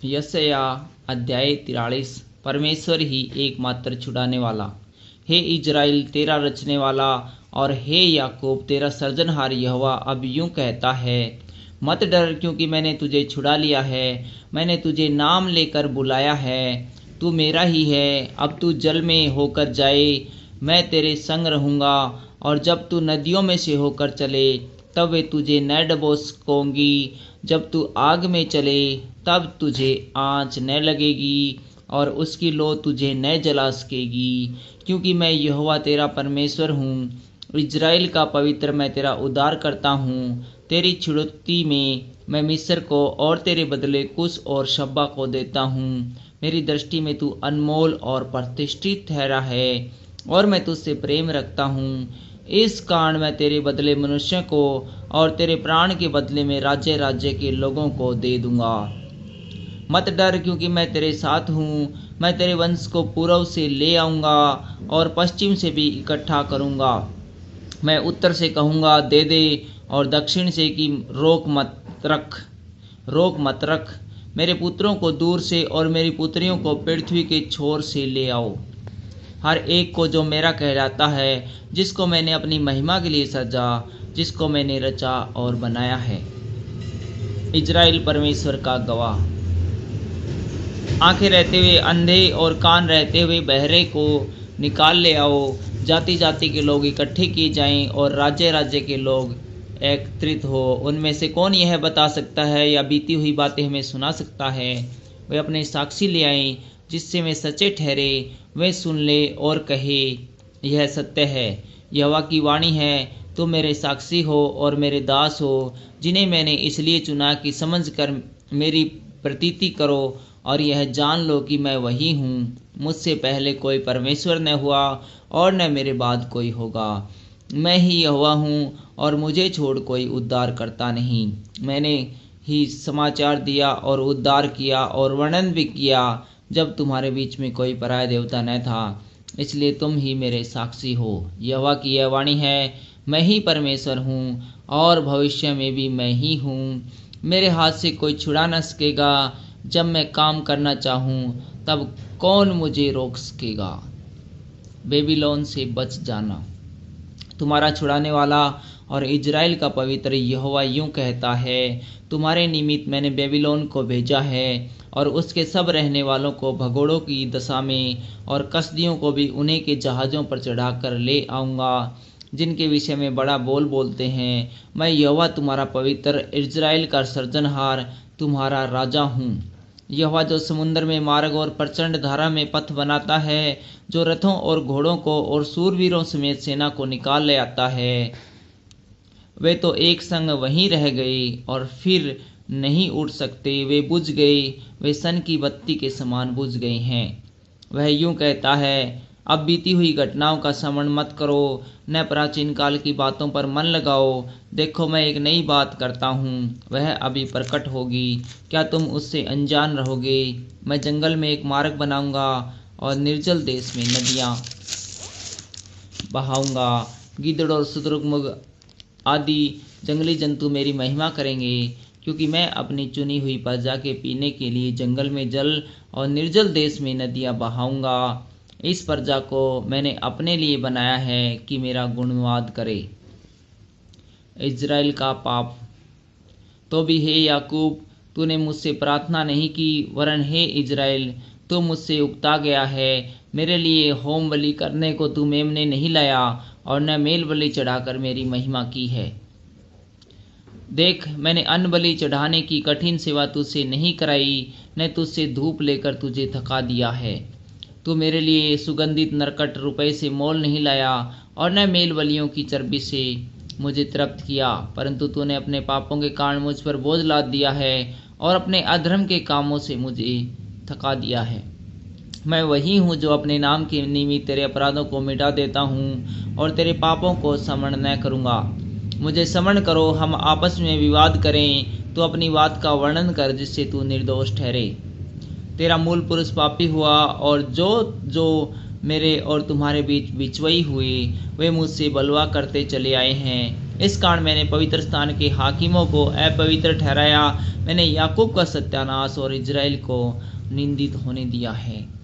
यशाया अध्याय 43। परमेश्वर ही एकमात्र छुड़ाने वाला। हे इज़राइल तेरा रचने वाला और हे याकूब तेरा सर्जनहार यहोवा अब यूं कहता है, मत डर क्योंकि मैंने तुझे छुड़ा लिया है, मैंने तुझे नाम लेकर बुलाया है, तू मेरा ही है। अब तू जल में होकर जाए, मैं तेरे संग रहूँगा, और जब तू नदियों में से होकर चले तब वे तुझे न डुबो सकेंगी। जब तू आग में चले तब तुझे आँच न लगेगी और उसकी लौ तुझे न जला सकेगी, क्योंकि मैं यहोवा तेरा परमेश्वर हूँ, इज़राइल का पवित्र मैं तेरा उद्धार करता हूँ। तेरी छुड़ौती में मैं मिस्र को और तेरे बदले कुश और शब्बा को देता हूँ। मेरी दृष्टि में तू अनमोल और प्रतिष्ठित ठहरा है और मैं तुझसे प्रेम रखता हूँ। इस कारण मैं तेरे बदले मनुष्यों को और तेरे प्राण के बदले में राज्य राज्य के लोगों को दे दूंगा। मत डर क्योंकि मैं तेरे साथ हूँ, मैं तेरे वंश को पूर्व से ले आऊँगा और पश्चिम से भी इकट्ठा करूँगा। मैं उत्तर से कहूँगा दे दे और दक्षिण से कि रोक मत रख। मेरे पुत्रों को दूर से और मेरी पुत्रियों को पृथ्वी के छोर से ले आओ। हर एक को जो मेरा कहलाता है, जिसको मैंने अपनी महिमा के लिए सजा, जिसको मैंने रचा और बनाया है। इज़राइल परमेश्वर का गवाह। आंखें रहते हुए अंधे और कान रहते हुए बहरे को निकाल ले आओ। जाति जाति के लोग इकट्ठे किए जाएं और राज्य राज्य के लोग एकत्रित हो। उनमें से कौन यह बता सकता है या बीती हुई बातें हमें सुना सकता है? वे अपने साक्षी ले आएं, जिससे वे सच्चे ठहरे। वे सुन ले और कहे, यह सत्य है। यहोवा की वाणी है, तुम मेरे साक्षी हो और मेरे दास हो, जिन्हें मैंने इसलिए चुना कि समझ कर मेरी प्रतीति करो और यह जान लो कि मैं वही हूँ। मुझसे पहले कोई परमेश्वर न हुआ और न मेरे बाद कोई होगा। मैं ही यहोवा हूँ और मुझे छोड़ कोई उद्धार करता नहीं। मैंने ही समाचार दिया और उद्धार किया और वर्णन भी किया, जब तुम्हारे बीच में कोई पराया देवता न था। इसलिए तुम ही मेरे साक्षी हो। यहोवा की यह वाणी है, मैं ही परमेश्वर हूँ और भविष्य में भी मैं ही हूँ। मेरे हाथ से कोई छुड़ा न सकेगा। जब मैं काम करना चाहूँ तब कौन मुझे रोक सकेगा? बेबीलोन से बच जाना। तुम्हारा छुड़ाने वाला और इज़राइल का पवित्र यहोवा यूं कहता है, तुम्हारे निमित्त मैंने बेबीलोन को भेजा है और उसके सब रहने वालों को भगोड़ों की दशा में और कसदियों को भी उन्हीं के जहाज़ों पर चढ़ाकर ले आऊँगा, जिनके विषय में बड़ा बोल बोलते हैं। मैं यहोवा तुम्हारा पवित्र, इज़राइल का सर्जनहार, तुम्हारा राजा हूँ। यहोवा जो समुद्र में मार्ग और प्रचंड धारा में पथ बनाता है, जो रथों और घोड़ों को और सूरवीरों समेत सेना को निकाल ले आता है। वे तो एक संग वहीं रह गए और फिर नहीं उठ सकते। वे बुझ गए, वे सन की बत्ती के समान बुझ गए हैं। वह यूं कहता है, अब बीती हुई घटनाओं का स्मरण मत करो, न प्राचीन काल की बातों पर मन लगाओ। देखो मैं एक नई बात करता हूँ, वह अभी प्रकट होगी, क्या तुम उससे अनजान रहोगे? मैं जंगल में एक मार्ग बनाऊंगा और निर्जल देश में नदियाँ बहाऊंगा। गिद्धड़ और शुतुरमुर्ग आदि जंगली जंतु मेरी महिमा करेंगे, क्योंकि मैं अपनी चुनी हुई प्रजा के पीने के लिए जंगल में जल और निर्जल देश में नदियाँ बहाऊंगा। इस प्रजा को मैंने अपने लिए बनाया है कि मेरा गुणवाद करे। इज़राइल का पाप। तो भी हे याकूब, तूने मुझसे प्रार्थना नहीं की, वरन हे इज़राइल, तू मुझसे उकता गया है। मेरे लिए होम बलि करने को तू मेमने नहीं लाया और न मेल बलि चढ़ाकर मेरी महिमा की है। देख, मैंने अन्न बलि चढ़ाने की कठिन सेवा तुझसे नहीं कराई, न तुझसे धूप लेकर तुझे थका दिया है। तू मेरे लिए सुगंधित नरकट रुपये से मोल नहीं लाया और न मेल बलियों की चर्बी से मुझे तृप्त किया, परंतु तूने अपने पापों के कारण मुझ पर बोझ लाद दिया है और अपने अधर्म के कामों से मुझे थका दिया है। मैं वही हूँ जो अपने नाम के निमित्त तेरे अपराधों को मिटा देता हूँ और तेरे पापों को स्मरण न करूँगा। मुझे स्मरण करो, हम आपस में विवाद करें। तू अपनी बात का वर्णन कर, जिससे तू निर्दोष ठहरे। तेरा मूल पुरुष पापी हुआ और जो जो मेरे और तुम्हारे बीच बिचवई हुए, वे मुझसे बलवा करते चले आए हैं। इस कारण मैंने पवित्र स्थान के हाकिमों को अपवित्र ठहराया। मैंने याकूब का सत्यानाश और इजराइल को निंदित होने दिया है।